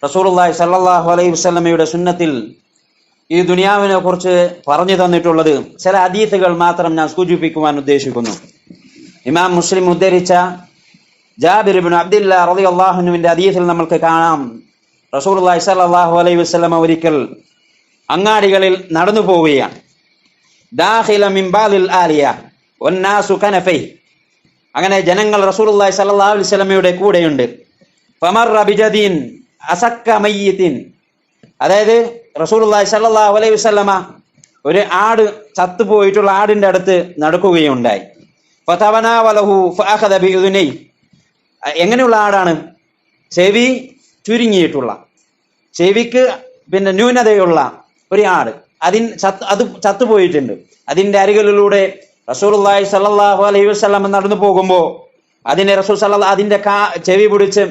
റസൂലുള്ളാഹി സ്വല്ലല്ലാഹു അലൈഹി വസല്ലമയുടെ സുന്നത്തിൽ ഈ ദുനിയാവിനെ കുറിച്ച് പറഞ്ഞു തന്നിട്ടുള്ളത് ചില ഹദീസുകൾ മാത്രം ഞാൻ സൂചിപ്പിക്കുവാൻ ഉദ്ദേശിക്കുന്നു. ഇമാം മുസ്ലിം ഉദ്ധരിച്ച ജാബിർ ഇബ്നു അബ്ദില്ലാ റളിയല്ലാഹു അൻഹുവിന്റെ ഹദീസിൽ നമുക്ക് കാണാം, റസൂലുള്ളാഹി സ്വല്ലല്ലാഹു അലൈഹി വസല്ലമ ഒരിക്കൽ അങ്ങാടികളിൽ നടന്നു പോവുകയാണ്. ദാഖില മിൻ ബാലിൽ ആലിയ വന്നാസു കനഫൈ. അങ്ങനെ ജനങ്ങൾ റസൂലുള്ളാഹി സ്വല്ലല്ലാഹു അലൈഹി വസല്ലമയുടെ കൂടെയുണ്ട്. ഫമർറ ബിജദീൻ അസക്ക മയ്യിത്തിൻ. അതായത് റസൂലുള്ളാഹി സ്വല്ലല്ലാഹു അലൈഹി വസല്ലമ ഒരു ആട് ചത്തുപോയിട്ടുള്ള ആടിന്റെ അടുത്ത് നടക്കുകയുണ്ടായി. ഫതവനാവലഹു ഫഅഖദ ബിഉദുനൈ. എങ്ങനെയുള്ള ആടാണ്? ചെവി ചുരുങ്ങിയിട്ടുള്ള, ചെവിക്ക് ന്യൂനതയുള്ള ഒരു ആട്. അത് ചത്തുപോയിട്ടുണ്ട്. അതിന്റെ അരികളിലൂടെ റസൂലുള്ളാഹി സ്വല്ലല്ലാഹു അലൈഹി വസല്ലം നടന്നു പോകുമ്പോൾ അതിന്റെ ചെവി പിടിച്ച്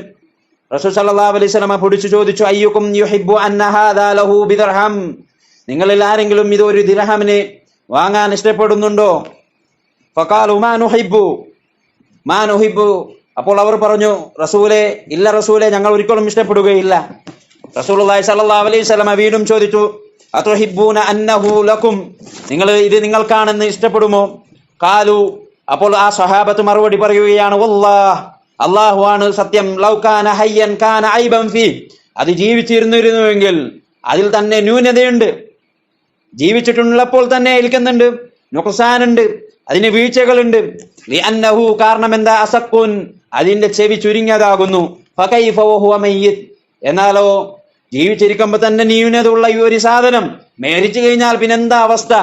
റസൂൽ സല്ലല്ലാഹു അലൈഹി വസല്ലം പിടിച്ചു ചോദിച്ചു, അയ്യുക്കും യുഹിബ്ബു അന്ന ഹാദാ ലഹു ബിദിർഹം. നിങ്ങളിൽ ആരെങ്കിലും ഇത് ഒരു ദിർഹമിന് വാങ്ങാൻ ഇഷ്ടപ്പെടുന്നുണ്ടോ? ഫഖാലു മാ നുഹിബ്ബു. അപ്പോൾ അവർ പറഞ്ഞു, റസൂലേ, ഇല്ല റസൂലേ, ഞങ്ങൾ ഒരിക്കലും ഇഷ്ടപ്പെടുകയില്ല. റസൂലുള്ളാഹി സ്വല്ലല്ലാഹു അലൈഹി വസല്ലം വീണ്ടും ചോദിച്ചു, അതുഹിബ്ബൂന അന്നഹു ലക്കും. നിങ്ങൾ ഇത് നിങ്ങൾക്കാണെന്ന് ഇഷ്ടപ്പെടുമോ? ഖാലു. അപ്പോൾ ആ സ്വഹാബത്ത് മറുപടി പറയുകയാണ്, വല്ലാഹ്, അല്ലാഹു ആണ് സത്യം. ലൗ കാന ഹയ്യൻ കാന ഐബൻ ഫീ. അത് ജീവിച്ചിരുന്നിരുന്നുവെങ്കിൽ അതിൽ തന്നെ ന്യൂനതയുണ്ട്. ജീവിച്ചിട്ടുള്ളപ്പോൾ തന്നെ ഏൽക്കുന്നുണ്ട്, നുഖ്സാനുണ്ട്, അതിന് വീഴ്ചകളുണ്ട്. ലിഅന്നഹു, കാരണം എന്താ? അസഖുൻ, അതിന്റെ ചെവി ചുരുങ്ങിയതാകുന്നു. ഫകൈഫ വഹുവ മയ്യിത്. എന്നാലോ ജീവിച്ചിരിക്കുമ്പോൾ തന്നെ ന്യൂനത ഉള്ള ഈ ഒരു സാധനം മരിച്ചു കഴിഞ്ഞാൽ പിന്നെന്താ അവസ്ഥ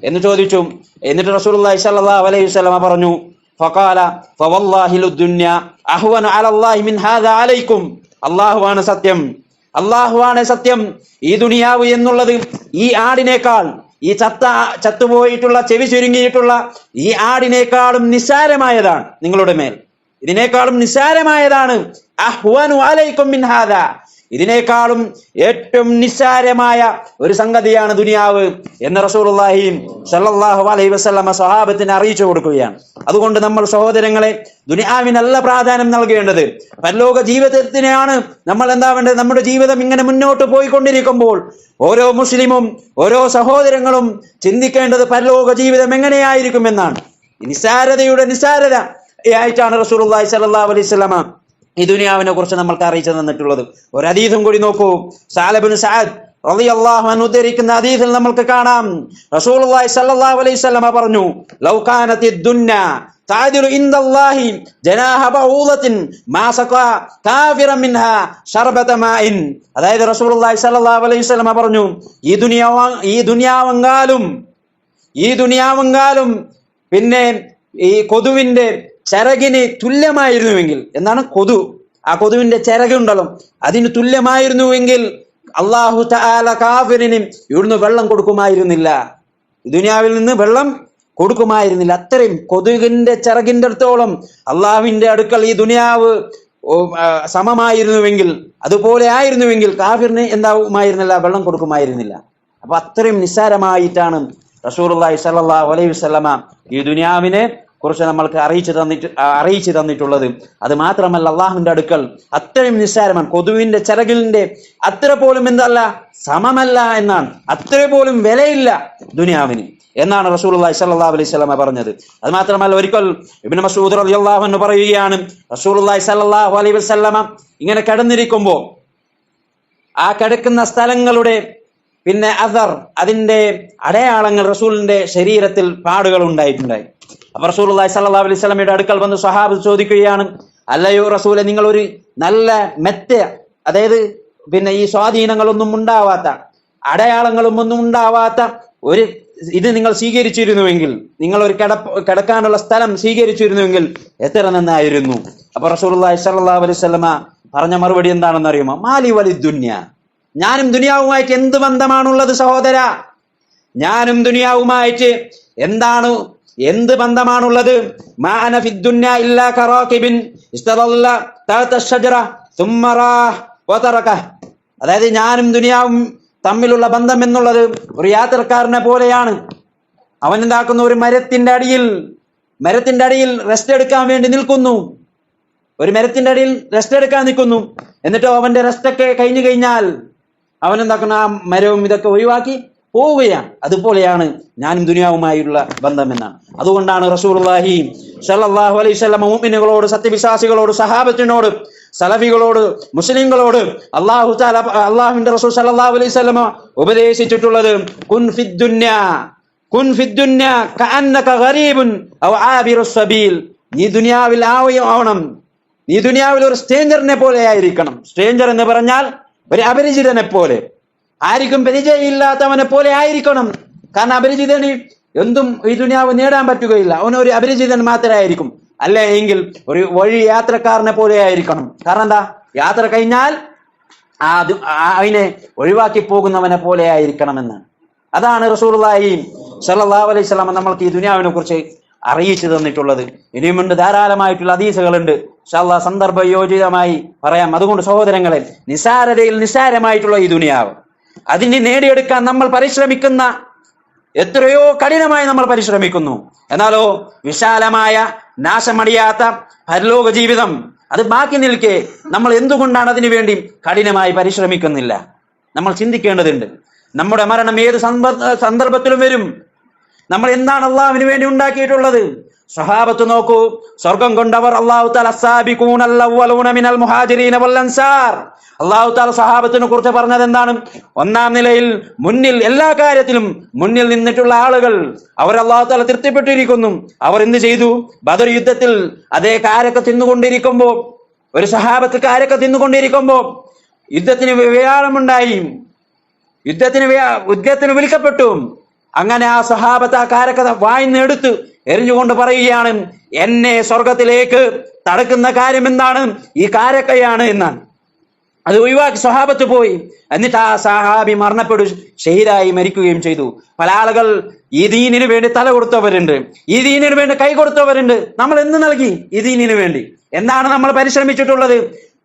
എന്ന് ചോദിച്ചു. എന്നിട്ട് റസൂലുള്ളാഹി സ്വല്ലല്ലാഹു അലൈഹി വസല്ലം പറഞ്ഞു, ഫഖാല ഫവല്ലാഹി ലദ്ദുന്യ അഹ്വന അലല്ലാഹി മിൻ ഹാദാ അലൈക്കും. അല്ലാഹുവാണ് സത്യം, അല്ലാഹുവാണ് സത്യം. ഈ ദുനിയാവ് എന്നുള്ളത് ഈ ആടിനേക്കാൾ, ഈ ചത്തുപോയിട്ടുള്ള ചെവി ചുരുങ്ങിയിട്ടുള്ള ഈ ആടിനേക്കാളും നിസ്സാരമായതാണ് നിങ്ങളുടെ മേൽ. ഇതിനേക്കാളും നിസ്സാരമായതാണ്. അഹ്വനു അലൈക്കും മിൻ ഹാദാ. ഇതിനേക്കാളും ഏറ്റവും നിസ്സാരമായ ഒരു സംഗതിയാണ് ദുനിയാവ് എന്ന് റസൂലുള്ളാഹി സ്വല്ലല്ലാഹു അലൈഹി വസല്ലമ സ്വഹാബത്തിനെ അറിയിച്ചു കൊടുക്കുകയാണ്. അതുകൊണ്ട് നമ്മൾ സഹോദരങ്ങളെ, ദുനിയാവിനല്ല പ്രാധാന്യം നൽകേണ്ടത്, പരലോക ജീവിതത്തിനെയാണ് നമ്മൾ എന്താവേണ്ടത്. നമ്മുടെ ജീവിതം ഇങ്ങനെ മുന്നോട്ട് പോയിക്കൊണ്ടിരിക്കുമ്പോൾ ഓരോ മുസ്ലിമും, ഓരോ സഹോദരങ്ങളും ചിന്തിക്കേണ്ടത് പരലോക ജീവിതം എങ്ങനെയായിരിക്കുമെന്നാണ്. നിസ്സാരതയുടെ നിസ്സാരത ആയിട്ടാണ് റസൂലുള്ളാഹി സ്വല്ലല്ലാഹു അലൈഹി വസല്ലമ ഈ ദുനിയാവിനെ കുറിച്ച് നമ്മൾക്ക് അറിയിച്ചു തന്നിട്ടുള്ളത്. ഒരു ഹദീസും കൂടി നോക്കൂ. സഅദ് ഇബ്നു സഅദ് റളിയല്ലാഹു അൻഹു ഉദ്ധരിക്കുന്ന ഹദീസിൽ നമ്മൾക്ക് കാണാം, റസൂലുള്ളാഹി സ്വല്ലല്ലാഹു അലൈഹി വസല്ലമ പറഞ്ഞു, ലൗ കാനത്തിദ് ദുന്യ തഅദിലു ഇൻദല്ലാഹി ജനാഹ ബഊദത്തിൻ മാ സഖാ കാഫിറൻ മിൻഹാ ശർബത മാഇൻ. അതായത് റസൂലുള്ളാഹി സ്വല്ലല്ലാഹു അലൈഹി വസല്ലമ പറഞ്ഞു, ഈ ദുനിയാവെങ്കാലും പിന്നെ ഈ കൊതുവിന്റെ ചിറകിന് തുല്യമായിരുന്നുവെങ്കിൽ, എന്താണ് കൊതു, ആ കൊതുവിന്റെ ചിറകുണ്ടല്ലോ, അതിന് തുല്യമായിരുന്നുവെങ്കിൽ അല്ലാഹു തആല കാഫിറിന് ഇവിടുന്ന് വെള്ളം കൊടുക്കുമായിരുന്നില്ല, ദുനിയാവിൽ നിന്ന് വെള്ളം കൊടുക്കുമായിരുന്നില്ല. അത്രയും കൊതുകിന്റെ ചിറകിന്റെ അടുത്തോളം അള്ളാഹുവിന്റെ അടുക്കൽ ഈ ദുനിയാവ് സമമായിരുന്നുവെങ്കിൽ, അതുപോലെ ആയിരുന്നുവെങ്കിൽ കാഫിറിന് എന്താവുമായിരുന്നില്ല, വെള്ളം കൊടുക്കുമായിരുന്നില്ല. അപ്പൊ അത്രയും നിസ്സാരമായിട്ടാണ് റസൂലുള്ളാഹി സ്വല്ലല്ലാഹു അലൈഹി വസല്ലമ ഈ ദുനിയാവിനെ കുറിച്ച് നമ്മൾക്ക് അറിയിച്ചു തന്നിട്ടുള്ളത്. അത് മാത്രമല്ല, അള്ളാഹുവിന്റെ അടുക്കൽ അത്രയും നിസ്സാരമാണ്. കൊതുവിന്റെ ചിറകിന്റെ അത്ര പോലും എന്തല്ല, സമമല്ല എന്നാണ്, അത്ര പോലും വിലയില്ല ദുനിയാവിന് എന്നാണ് റസൂലുള്ളാഹി സ്വല്ലല്ലാഹു അലൈഹി വസല്ലമ പറഞ്ഞത്. അത് മാത്രമല്ല, ഒരിക്കൽ ഇബ്നു മസ്ഊദ് റളിയല്ലാഹു അൻഹു പറയുകയാണ്, റസൂലുള്ളാഹി സ്വല്ലല്ലാഹു അലൈഹി വസല്ലമ ഇങ്ങനെ കിടന്നിരിക്കുമ്പോൾ ആ കിടക്കുന്ന സ്ഥലങ്ങളുടെ അഥർ, അതിന്റെ അടയാളങ്ങൾ റസൂലിന്റെ ശരീരത്തിൽ പാടുകൾ ഉണ്ടായിട്ടുണ്ടായി. അപ്പൊ റസൂലുള്ളാഹി സ്വല്ലല്ലാഹു അലൈഹി വസല്ലമയുടെ അടുക്കൽ വന്ന് സ്വഹാബത്ത് ചോദിക്കുകയാണ്, അല്ലയോ റസൂലെ, നിങ്ങൾ ഒരു നല്ല മെത്ത, അതായത് ഈ സ്വാധീനങ്ങളൊന്നും ഉണ്ടാവാത്ത, അടയാളങ്ങളും ഒന്നും ഉണ്ടാവാത്ത ഒരു ഇത് നിങ്ങൾ സ്വീകരിച്ചിരുന്നുവെങ്കിൽ, നിങ്ങൾ ഒരു കിടക്കാനുള്ള സ്ഥലം സ്വീകരിച്ചിരുന്നുവെങ്കിൽ എത്ര നന്നായിരുന്നു. അപ്പൊ റസൂലുള്ളാഹി സ്വല്ലല്ലാഹു അലൈഹി വസല്ലമ പറഞ്ഞ മറുപടി എന്താണെന്ന് അറിയുമോ? മാലി വലിദ് ദുനിയ. ഞാനും ദുനിയാവുമായിട്ട് എന്ത് ബന്ധമാണുള്ളത് സഹോദര? ഞാനും ദുനിയാവുമായിട്ട് എന്ത് ബന്ധമാണുള്ളത്? മാ അന ഫിദ് ദുനിയ ഇല്ലാ കറാകിബിൻ ഇസ്തദല്ല തഹത അഷ്ജറ സുമ്മ റാഹ വതറക. അതായത് ഞാനും ദുനിയാവും തമ്മിലുള്ള ബന്ധം എന്നുള്ളത് ഒരു യാത്രക്കാരനെ പോലെയാണ്. അവൻ എന്താക്കുന്നു? ഒരു മരത്തിന്റെ അടിയിൽ റെസ്റ്റ് എടുക്കാൻ വേണ്ടി നിൽക്കുന്നു. ഒരു മരത്തിന്റെ അടിയിൽ റെസ്റ്റ് എടുക്കാൻ നിൽക്കുന്നു. എന്നിട്ടോ അവന്റെ റെസ്റ്റൊക്കെ കഴിഞ്ഞു കഴിഞ്ഞാൽ അവൻ എന്താക്കണം, ആ മരവും ഇതൊക്കെ ഒഴിവാക്കി പോവുകയാണ്. അതുപോലെയാണ് ഞാനും ദുനിയാവുമായുള്ള ബന്ധം എന്നാണ്. അതുകൊണ്ടാണ് റസൂലുള്ളാഹി സ്വല്ലല്ലാഹു അലൈഹി വസല്ലം മുഅ്മിനുകളോട്, സത്യവിശ്വാസികളോട്, സഹാബത്തിനോട്, സലഫികളോട്, മുസ്ലിങ്ങളോട് അള്ളാഹുവിന്റെ റസൂൽ സ്വല്ലല്ലാഹു അലൈഹി വസല്ലം ഉപദേശിച്ചിട്ടുള്ളത് കുൻ ഫിദ്ദുന്യ കഅന്നക ഗരീബുൻ ഔ ആബിറുസ് സബീൽ. നീ ദുനിയാവിൽ ആവണം, നീ ദുനിയാവിൽ ഒരു സ്ട്രേഞ്ചറിനെ പോലെ ആയിരിക്കണം. സ്ട്രേഞ്ചർ എന്ന് പറഞ്ഞാൽ ഒരു അപരിചിതനെ പോലെ, ആർക്കും പരിചയമില്ലാത്തവനെ പോലെ ആയിരിക്കണം. കാരണം അപരിചിതന് എന്തും ഈ ദുനിയാവ് നേടാൻ പറ്റുകയില്ല, അവനൊരു അപരിചിതൻ മാത്രമായിരിക്കും. അല്ല എങ്കിൽ ഒരു വഴി യാത്രക്കാരനെ പോലെ ആയിരിക്കണം. കാരണം എന്താ, യാത്ര കഴിഞ്ഞാൽ അതിനെ ഒഴിവാക്കി പോകുന്നവനെ പോലെ ആയിരിക്കണമെന്നാണ്. അതാണ് റസൂലുള്ളാഹി സ്വല്ലല്ലാഹു അലൈഹി വസല്ലം നമ്മൾക്ക് ഈ ദുനിയാവിനെ കുറിച്ച് അറിയിച്ചു തന്നിട്ടുള്ളത്. ഇനിയുമുണ്ട്, ധാരാളമായിട്ടുള്ള ഹദീസുകളുണ്ട്. ഇൻഷാ അല്ലാഹ് സന്ദർഭയോജിതമായി പറയാം. അതുകൊണ്ട് സഹോദരങ്ങളെ, നിസാരതയിൽ നിസാരമായിട്ടുള്ള ഈ ദുനിയാവ്, അതിനെ നേടിയെടുക്കാൻ നമ്മൾ പരിശ്രമിക്കുന്ന എത്രയോ കഠിനമായി നമ്മൾ പരിശ്രമിക്കുന്നു. എന്നാലോ വിശാലമായ നാശമടിയാത്ത പരലോക ജീവിതം അത് ബാക്കി നിൽക്കെ നമ്മൾ എന്തുകൊണ്ടാണ് അതിനു വേണ്ടി കഠിനമായി പരിശ്രമിക്കുന്നില്ല? നമ്മൾ ചിന്തിക്കേണ്ടതുണ്ട്. നമ്മുടെ മരണം ഏത് സന്ദർഭത്തിലും വരും. നമ്മൾ എന്താണ് അള്ളാഹുവിന് വേണ്ടി ഉണ്ടാക്കിയിട്ടുള്ളത്? സഹാബത്ത് നോക്കൂ, സ്വർഗം കൊണ്ടവർ അല്ലാഹു തആല അസ്സാബിഖൂനൽ അവ്വലൂന മിനൽ മുഹാജിരീന വൽ അൻസാർ. അല്ലാഹു തആല സഹാബത്തിനെ കുറിച്ച് പറഞ്ഞത് എന്താണ്? ഒന്നാം നിലയിൽ മുന്നിൽ, എല്ലാ കാര്യത്തിലും മുന്നിൽ നിന്നിട്ടുള്ള ആളുകൾ, അവർ അല്ലാഹു തആല തൃപ്തിപ്പെട്ടിരിക്കുന്നു. അവർ എന്ത് ചെയ്തു? ബദർ യുദ്ധത്തിൽ അതേ കാരൊക്കെ തിന്നുകൊണ്ടിരിക്കുമ്പോ, ഒരു സഹാബത്ത് കാരൊക്കെ തിന്നുകൊണ്ടിരിക്കുമ്പോ യുദ്ധത്തിന് വ്യാഴമുണ്ടായി, യുദ്ധത്തിന് വിളിക്കപ്പെട്ടു. അങ്ങനെ ആ സഹാബത്ത് ആ കാരക്ക വായിന്നെടുത്ത് എറിഞ്ഞുകൊണ്ട് പറയുകയാണ്, എന്നെ സ്വർഗത്തിലേക്ക് തടുക്കുന്ന കാര്യം എന്താണ്? ഈ കാരക്കയാണ് എന്നാണ്. അത് ഒഴിവാക്കി സഹാബത്ത് പോയി. എന്നിട്ട് ആ സഹാബി ഷഹീദായി മരിക്കുകയും ചെയ്തു. പല ആളുകൾ ഈ ദീനിനു വേണ്ടി തല കൊടുത്തവരുണ്ട്, ഈ ദീനിനു വേണ്ടി കൈ കൊടുത്തവരുണ്ട്. നമ്മൾ എന്ത് നൽകി ഈ ദീനിനു വേണ്ടി? എന്താണ് നമ്മൾ പരിശ്രമിച്ചിട്ടുള്ളത്?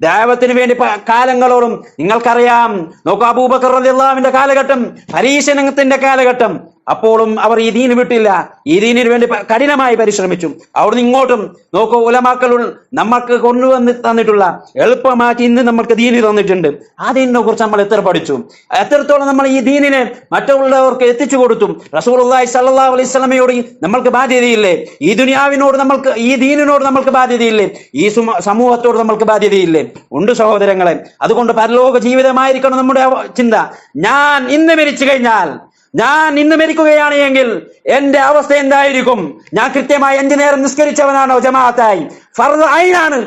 ദഅവത്തിന് വേണ്ടി കാലങ്ങളോളം. നിങ്ങൾക്കറിയാം, നോക്കൂ, അബൂബക്കർ റളിയല്ലാഹുവിന്റെ കാലഘട്ടം, പരീക്ഷണത്തിന്റെ കാലഘട്ടം. അപ്പോഴും അവർ ഈ ദീന് വിട്ടില്ല, ഈ ദീനിന് വേണ്ടി കഠിനമായി പരിശ്രമിച്ചു. അവിടുന്ന് ഇങ്ങോട്ടും നോക്കൂ, ഉലമാക്കൾ നമ്മൾക്ക് കൊണ്ടുവന്ന് തന്നിട്ടുള്ള എളുപ്പമാക്കി ഇന്ന് നമ്മൾക്ക് ദീനി തന്നിട്ടുണ്ട്. ആ ദീനിനെ കുറിച്ച് നമ്മൾ എത്ര പഠിച്ചു, എത്രത്തോളം നമ്മൾ ഈ ദീനിനെ മറ്റുള്ളവർക്ക് എത്തിച്ചു കൊടുത്തു. റസൂലുള്ളാഹി സ്വല്ലല്ലാഹു അലൈഹി വസല്ലമയോട് നമ്മൾക്ക് ബാധ്യതയില്ലേ? ഈ ദുനിയാവിനോട് നമ്മൾക്ക്, ഈ ദീനിനോട് നമ്മൾക്ക് ബാധ്യതയില്ലേ? ഈ സമൂഹത്തോട് നമ്മൾക്ക് ബാധ്യതയില്ലേ? ഉണ്ട് സഹോദരങ്ങളെ. അതുകൊണ്ട് പരലോക ജീവിതമായിരിക്കണം നമ്മുടെ ചിന്ത. ഞാൻ ഇന്ന് മരിക്കുകയാണ് എങ്കിൽ എന്റെ അവസ്ഥ എന്തായിരിക്കും? ഞാൻ കൃത്യമായി 5 നേരം നിസ്കരിച്ചവനാണോ? ജമാഅത്തായി ഫർദ് ഐനാണ്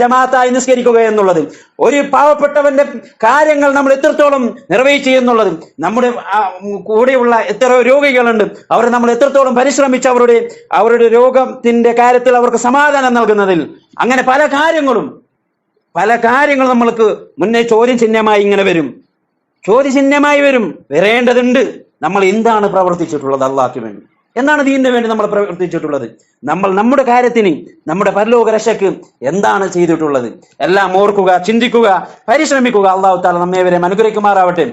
ജമാഅത്തായി നിസ്കരിക്കുക എന്നുള്ളത്. ഒരു പാവപ്പെട്ടവന്റെ കാര്യങ്ങൾ നമ്മൾ എത്രത്തോളം നിർവഹിച്ചു എന്നുള്ളത്. നമ്മുടെ കൂടെയുള്ള എത്ര രോഗികളുണ്ട്, അവരെ നമ്മൾ എത്രത്തോളം പരിശ്രമിച്ച് അവരുടെ രോഗത്തിന്റെ കാര്യത്തിൽ അവർക്ക് സമാധാനം നൽകുന്നതിൽ. അങ്ങനെ പല കാര്യങ്ങളും നമ്മൾക്ക് മുന്നേ ചോദ്യചിഹ്നമായി ഇങ്ങനെ വരും, വരേണ്ടതുണ്ട്. നമ്മൾ എന്താണ് പ്രവർത്തിച്ചിട്ടുള്ളത് അള്ളാഹ്ക്ക് വേണ്ടി? എന്താണ് ദീനിന് വേണ്ടി നമ്മൾ പ്രവർത്തിച്ചിട്ടുള്ളത്? നമ്മൾ നമ്മുടെ കാര്യത്തിന്, നമ്മുടെ പരലോക രക്ഷയ്ക്ക് എന്താണ് ചെയ്തിട്ടുള്ളത്? എല്ലാം ഓർക്കുക, ചിന്തിക്കുക, പരിശ്രമിക്കുക. അല്ലാഹു തആല നമ്മേവരെ അനുഗ്രഹിക്കുമാറാവട്ടെ.